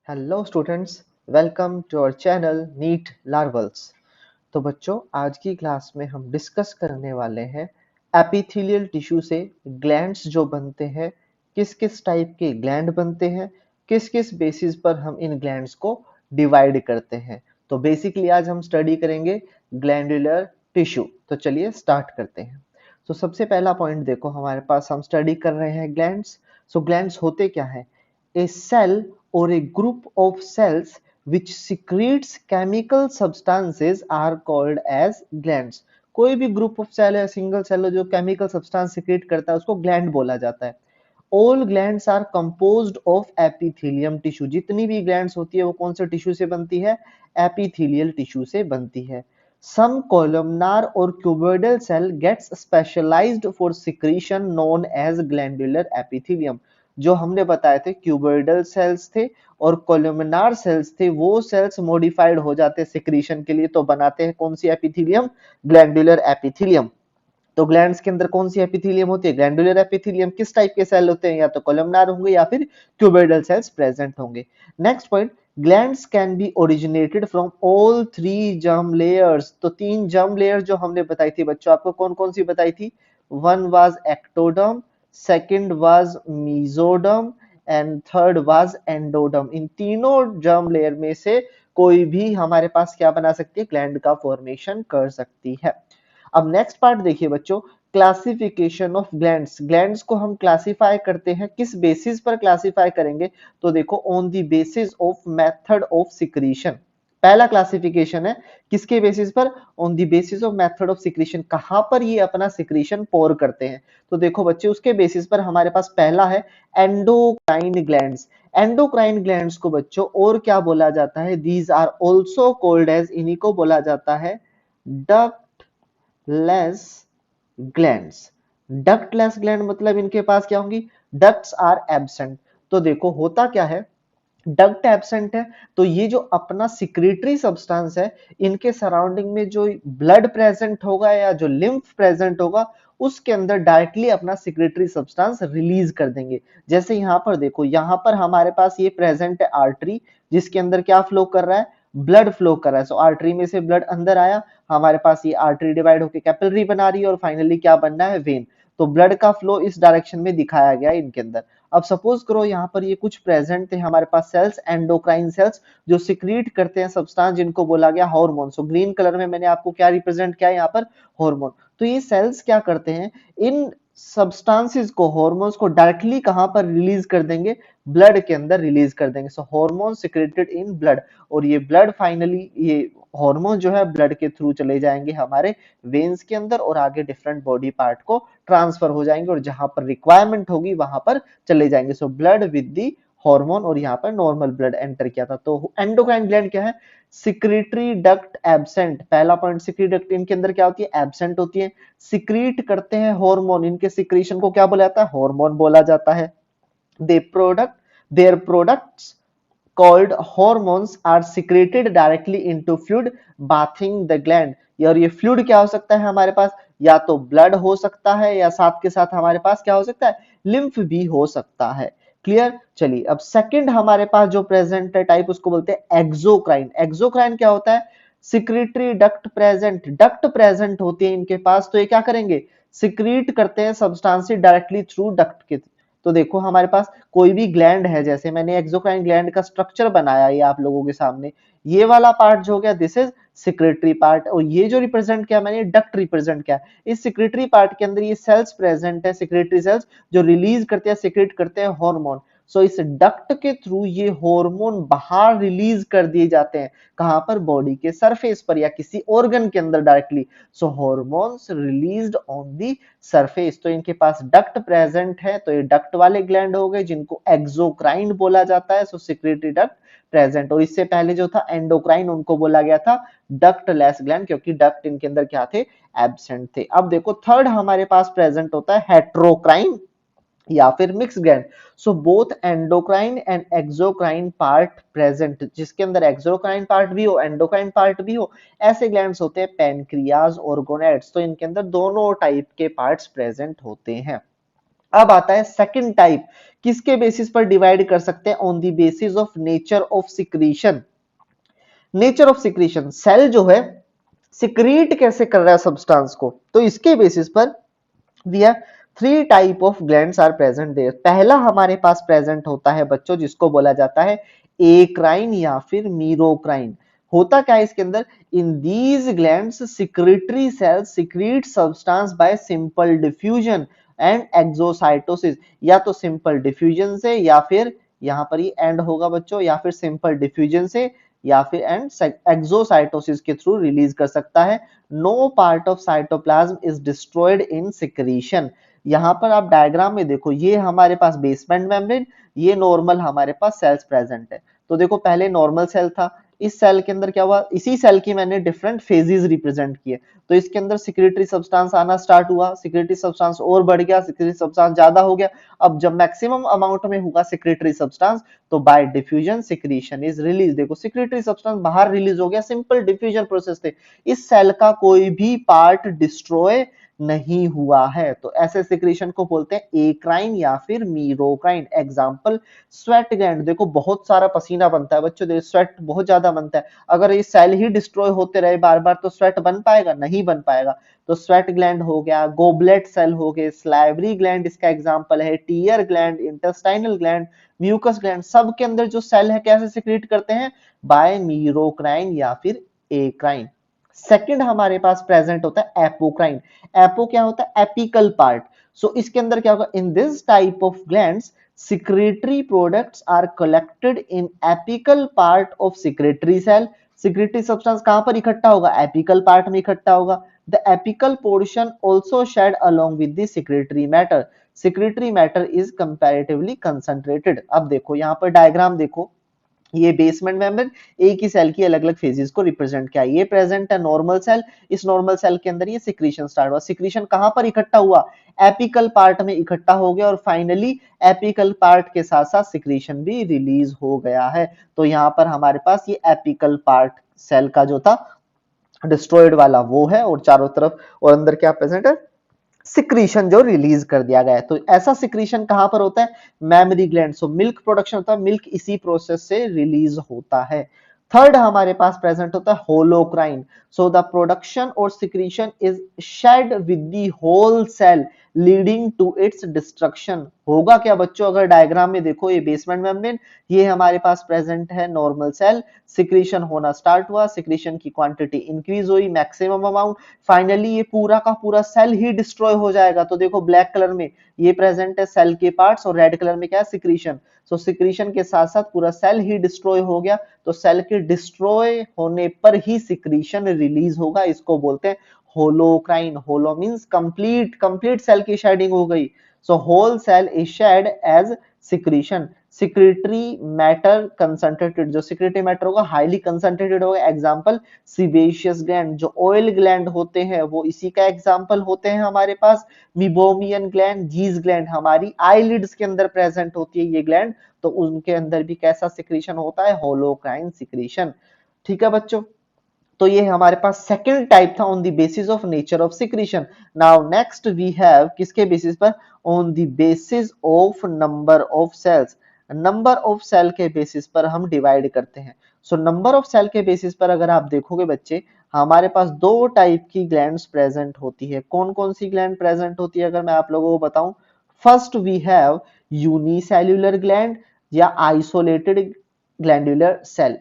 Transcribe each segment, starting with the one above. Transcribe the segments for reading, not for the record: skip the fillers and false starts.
Hello students, welcome to our channel NEET लार्वल्स। तो बच्चों, आज की क्लास में हम डिस्कस करने वाले हैं एपिथेलियल टिश्यू से ग्लैंड्स जो बनते हैं, किस किस टाइप के ग्लैंड बनते हैं, किस किस बेसिस पर हम इन ग्लैंड्स को डिवाइड करते हैं। तो बेसिकली आज हम स्टडी करेंगे ग्लैंडुलर टिश्यू। तो चलिए स्टार्ट करते हैं। तो सबसे पहला पॉइंट देखो, हमारे पास हम स्टडी कर रहे हैं ग्लैंड्स। सो ग्लैंड्स होते क्या है? A cell or a group of cells which secretes chemical substances are called as glands। कोई भी ग्रुप ऑफ सेल है, सिंगल सेल जो केमिकल सब्सटेंस सिक्रेट करता है उसको ग्लैंड बोला जाता है। All glands are composed of epithelium tissue. जितनी भी ग्लैंड्स होती है वो कौन से टिश्यू से बनती है? एपिथेलियल टिश्यू से बनती है। सम कोलमनार और cuboidal cell gets specialised for secretion known as glandular epithelium. जो हमने बताए थे क्यूबोइडल सेल्स थे और कोलुमिनार सेल्स थे, वो सेल्स मॉडिफाइड हो जाते हैं सिक्रीशन के लिए, तो बनाते हैं कौन सी एपिथेलियम? Glandular epithelium. तो ग्लैंड्स के अंदर कौन सी एपिथेलियम होती है? Glandular epithelium. किस टाइप के सेल होते हैं? या तो कोलुमिनार होंगे या फिर क्यूबोइडल सेल्स प्रेजेंट होंगे। Next point, glands can be originated from all three germ layers. तो तीन जर्म लेयर जो हमने बताई थी बच्चों, आपको कौन कौन सी बताई थी? One was ectoderm, second was mesoderm and third was endoderm. इन तीनों जर्म लेयर में से कोई भी हमारे पास क्या बना सकती है? ग्लैंड का फॉर्मेशन कर सकती है। अब नेक्स्ट पार्ट देखिए बच्चों, क्लासिफिकेशन ऑफ ग्लैंड्स। ग्लैंड्स को हम क्लासिफाई करते हैं, किस बेसिस पर क्लासिफाई करेंगे? तो देखो, on the basis of method of secretion. पहला क्लासिफिकेशन है किसके बेसिस पर? On the basis of method of secretion. कहां पर ये अपना सिक्रीशन पोर करते हैं? तो देखो बच्चे, उसके बेसिस पर हमारे पास पहला है एंडोक्राइन ग्लैंड्स। एंडोक्राइन ग्लैंड्स को बच्चों और क्या बोला जाता है? These are also called as, इन्हीं को बोला जाता है डक्टलेस ग्लैंड्स। डक्टलेस ग्लैंड मतलब इनके पास क्या होंगी? Ducts are absent. तो देखो होता क्या है, डक्ट एब्सेंट है तो ये जो अपना सिक्रेटरी सब्सटेंस है, इनके सराउंडिंग में जो ब्लड प्रेजेंट होगा या जो लिम्फ प्रेजेंट होगा, उसके अंदर डायरेक्टली अपना सिक्रेटरी सब्सटेंस रिलीज कर देंगे। जैसे यहां पर देखो, यहां पर हमारे पास ये प्रेजेंट है आर्टरी, जिसके अंदर क्या फ्लो कर रहा है? ब्लड फ्लो कर रहा है। सो आर्टरी में से ब्लड अंदर आया, हमारे पास ये आर्टरी डिवाइड होकर कैपिलरी बना रही है और फाइनली क्या बनना है? वेन। तो ब्लड का फ्लो इस डायरेक्शन में दिखाया गया है इनके अंदर। अब सपोज करो यहाँ पर ये कुछ प्रेजेंट थे हमारे पास सेल्स, एंडोक्राइन सेल्स, जो सिक्रीट करते हैं सब्सटेंस जिनको बोला गया हार्मोन। सो ग्रीन कलर में मैंने आपको क्या रिप्रेजेंट किया है यहाँ पर? हार्मोन। तो ये सेल्स क्या करते हैं? इन सब्सटेंसेस को, हार्मोन्स को डायरेक्टली कहां पर रिलीज कर देंगे? ब्लड के अंदर रिलीज कर देंगे। सो हार्मोन सिक्रेटेड इन ब्लड, और ये ब्लड फाइनली, ये हार्मोन जो है ब्लड के थ्रू चले जाएंगे हमारे वेन्स के अंदर और आगे डिफरेंट बॉडी पार्ट को ट्रांसफर हो जाएंगे और जहां पर रिक्वायरमेंट होगी वहां पर चले जाएंगे। So blood with the hormone, और यहाँ पर नॉर्मल ब्लड एंटर किया था। तो एंडोक्राइन ग्लैंड क्या है? Secretory duct absent. पहला पॉइंट, सिक्रीटरी डक्ट इनके अंदर क्या होती है? एब्सेंट होती है। सिक्रीट करते हैं हार्मोन, इनके सिक्रीशन को क्या बोला जाता है? हार्मोन बोला जाता है। They product their products called hormones are secreted directly into fluid bathing the gland। और ये फ्लूइड क्या हो सकता है हमारे पास? या तो ब्लड हो सकता है या साथ के साथ हमारे पास क्या हो सकता है? लिम्फ भी हो सकता है। क्लियर? चलिए, अब सेकंड हमारे पास जो प्रेजेंट है टाइप, उसको बोलते हैं एक्सोक्राइन। एक्सोक्राइन क्या होता है? Secretory duct present, duct present होती है इनके पास, तो ये क्या करेंगे? सिक्रीट करते हैं सब्सटेंस डायरेक्टली थ्रू डक्ट के। तो देखो हमारे पास कोई भी ग्लैंड है, जैसे मैंने एक्सोक्राइन ग्लैंड का स्ट्रक्चर बनाया ये आप लोगों के सामने, ये वाला पार्ट जो हो गया दिस इज सिक्रेटरी पार्ट, और ये जो रिप्रेजेंट किया मैंने डक्ट रिप्रेजेंट किया। इस सिक्रेटरी पार्ट के अंदर ये सेल्स प्रेजेंट है, सिक्रेटरी सेल्स, जो रिलीज करते हैं, सिक्रेट करते हैं हार्मोन। सो इस डक्ट के थ्रू ये हार्मोन बाहर रिलीज कर दिए जाते हैं। कहां पर? बॉडी के सरफेस पर या किसी ऑर्गन के अंदर directly. So hormones released on the surface. तो इनके पास डक्ट प्रेजेंट है, तो ये डक्ट वाले ग्लैंड हो गए जिनको एक्सोक्राइन बोला जाता है। सो सिक्रेटरी डक्ट प्रेजेंट। और इससे पहले जो था एंडोक्राइन, उनको बोला गया था डक्टलेस ग्लैंड, क्योंकि डक्ट इनके अंदर क्या थे? एब्सेंट थे। अब देखो थर्ड हमारे पास प्रेजेंट होता है हेट्रोक्राइन या फिर mix gland. So both endocrine and exocrine part present, जिसके अंदर एक्सोक्राइन पार्ट भी हो, एंडोक्राइन पार्ट भी हो, ऐसे ग्लैंड्स होते हैं पैनक्रियाज और गोनेड्स। तो इनके अंदर दोनों टाइप के पार्ट्स प्रेजेंट होते हैं। अब आता है सेकंड टाइप, किसके बेसिस पर डिवाइड कर सकते हैं? On the basis of nature of secretion. Nature of secretion, cell जो है सिक्रीट कैसे कर रहा है सब्सटेंस को, तो इसके बेसिस पर we have three type of glands are present there. पहला हमारे पास प्रेजेंट होता है बच्चों जिसको बोला जाता है एक्राइन या फिर मीरोक्राइन। होता क्या है इसके अंदर? In these glands secretory cells secrete substance by simple diffusion and exocytosis. या तो सिंपल डिफ्यूजन से, या फिर यहां पर ये एंड होगा बच्चों, या फिर सिंपल डिफ्यूजन से, या फिर एंड एक्सोसाइटोसिस के थ्रू रिलीज कर सकता है। No part of cytoplasm is destroyed in secretion. यहां पर आप डायग्राम में देखो, ये हमारे पास बेसमेंट मेम्ब्रेन, ये नॉर्मल हमारे पास सेल्स प्रेजेंट है। तो देखो पहले नॉर्मल सेल था, इस सेल के अंदर क्या हुआ, इसी सेल की मैंने डिफरेंट फेजेस रिप्रेजेंट किए। तो इसके अंदर सिक्रेटरी सब्सटेंस आना स्टार्ट हुआ, सिक्रेटरी सब्सटेंस और बढ़ गया, सिक्रेटरी सब्सटेंस ज्यादा हो गया। अब जब मैक्सिमम अमाउंट में होगा सिक्रेटरी सब्सटेंस, तो bye diffusion secretion is release. देखो सिक्रेटरी सब्सटेंस बाहर रिलीज हो गया, सिंपल डिफ्यूजन प्रोसेस से। इस सेल का कोई भी पार्ट डिस्ट्रॉय नहीं हुआ है, तो ऐसे सिक्रीशन को बोलते हैं एक्राइन या फिर मीरोक्राइन। एग्जांपल स्वेट ग्लैंड, देखो बहुत सारा पसीना बनता है बच्चों, देखो स्वेट बहुत ज्यादा बनता है। अगर ये सेल ही डिस्ट्रॉय होते रहे बार बार, तो स्वेट बन पाएगा? नहीं बन पाएगा। तो स्वेट ग्लैंड हो गया, गोबलेट सेल हो गए, स्लाइवरी ग्लैंड इसका एग्जांपल है, tear gland, intestinal gland, mucous gland, सब के अंदर जो सेल है कैसे सिक्रीट करते हैं? बाय मीरोक्राइन या फिर एक्राइन। सेकंड हमारे पास प्रेजेंट होता है एपोक्राइन। एपो क्या होता है? Apical part. सो इसके अंदर क्या होगा? In this type of glands secretory products are collected in apical part of secretory cell। secretory substance कहां पर इकट्ठा होगा? एपिकल पार्ट में इकट्ठा होगा। the apical portion also shed along with the secretory matter। secretory matter is comparatively concentrated। अब देखो यहां पर डायग्राम देखो, ये बेसमेंट मेम्ब्रेन एक ही सेल की अलग अलग फेजेस को रिप्रेजेंट किया। ये प्रेजेंट है नॉर्मल सेल, इस नॉर्मल सेल के अंदर ये सिक्रीशन स्टार्ट हुआ। सिक्रीशन कहां पर इकट्ठा हुआ? एपिकल पार्ट में इकट्ठा हो गया, और फाइनली एपिकल पार्ट के साथ साथ सिक्रीशन भी रिलीज हो गया है। तो यहाँ पर हमारे पास ये एपिकल पार्ट सेल का जो था डिस्ट्रॉयड वाला वो है, और चारों तरफ और अंदर क्या प्रेजेंट है? सिक्रीशन जो रिलीज कर दिया गया है। तो ऐसा सिक्रीशन कहां पर होता है? Mammary gland. So milk production होता है, मिल्क इसी प्रोसेस से रिलीज होता है। थर्ड हमारे पास प्रेजेंट होता है होलोक्राइन। सो द प्रोडक्शन और secretion is shed with the whole cell leading to its destruction. होगा क्या बच्चों? अगर डायग्राम में देखो, ये बेसमेंट मेम्ब्रेन, ये हमारे पास प्रेजेंट है नॉर्मल सेल, सिक्रीशन होना स्टार्ट हुआ, सिक्रीशन की क्वांटिटी इंक्रीज हुई मैक्सिमम अमाउंट, फाइनली ये पूरा का पूरा सेल ही डिस्ट्रॉय हो जाएगा। तो देखो ब्लैक कलर में ये प्रेजेंट है सेल के पार्ट्स, और रेड कलर में क्या है? सिक्रीशन। सो सिक्रीशन के साथ साथ पूरा सेल ही डिस्ट्रॉय हो गया। तो सेल के डिस्ट्रॉय होने पर ही सिक्रीशन रिलीज होगा, इसको बोलते हैं holocrine. Holo means complete, complete cell की शेडिंग हो गई। So whole cell is shed as secretion. Secretory matter concentrated, जो सिक्रेटरी मैटर होगा हाईली कंसंट्रेटेड होगा। एग्जांपल सीबेशियस ग्लैंड, जो ऑयल ग्लैंड होते हैं वो इसी का एग्जांपल होते हैं हमारे पास। मिबोमियन ग्लैंड, जीज ग्लैंड हमारी आईलिड्स के अंदर प्रेजेंट होती है ये ग्लैंड, तो उनके अंदर भी कैसा सिक्रीशन होता है? Holocrine secretion. ठीक है बच्चों, तो ये हमारे पास सेकंड टाइप था on the basis of nature of secretion. Now next we have किसके बेसिस पर? On the basis of number of cells. Number of cell के बेसिस पर हम डिवाइड करते हैं। सो नंबर ऑफ सेल के बेसिस पर अगर आप देखोगे बच्चे, हमारे पास दो टाइप की ग्लैंड्स प्रेजेंट होती है। कौन कौन सी ग्लैंड प्रेजेंट होती है अगर मैं आप लोगों को बताऊं? First we have unicellular gland या आइसोलेटेड ग्लैंडुलर सेल।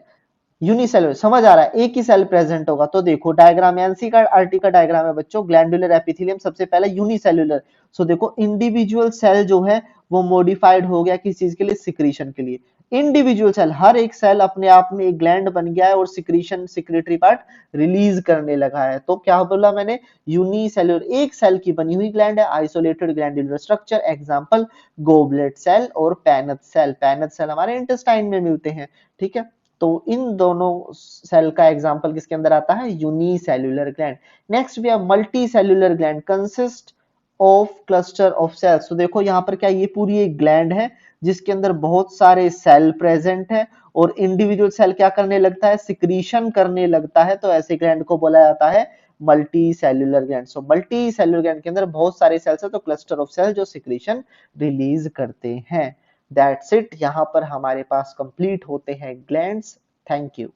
यूनिसेलुलर समझ आ रहा है, एक ही सेल प्रेजेंट होगा। तो देखो डायग्राम एनसीईआरटी का डायग्राम है बच्चों, ग्लैंडुलर एपिथेलियम सबसे पहले यूनिसेलुलर। सो देखो इंडिविजुअल सेल जो है वो मॉडिफाइड हो गया किस चीज के लिए? सिक्रीशन के लिए। इंडिविजुअल सेल, हर एक सेल अपने आप में एक ग्लैंड बन गया है और सिक्रीशन सिक्रेटरी पार्ट रिलीज करने लगा है। तो क्या बोला मैंने? यूनिसेलुलर, एक सेल की बनी हुई ग्लैंड है, isolated glandular structure. Example goblet cell और पैनथ सेल। पैनथ सेल हमारे इंटेस्टाइन में मिलते हैं, ठीक है। तो इन दोनों सेल का एग्जांपल किसके अंदर आता है? Unicellular gland. Next we have multicellular gland consist of cluster of cells. तो देखो यहाँ पर क्या, ये पूरी एक ग्लैंड है जिसके अंदर बहुत सारे सेल प्रेजेंट है, और इंडिविजुअल सेल क्या करने लगता है? सिक्रीशन करने लगता है। तो ऐसे ग्लैंड को बोला जाता है multi cellular gland. So multi cellular gland के अंदर बहुत सारे सेल्स है, तो क्लस्टर ऑफ सेल जो सिक्रीशन रिलीज करते हैं। दैट्स इट, यहाँ पर हमारे पास कंप्लीट होते हैं ग्लैंड्स। Thank you.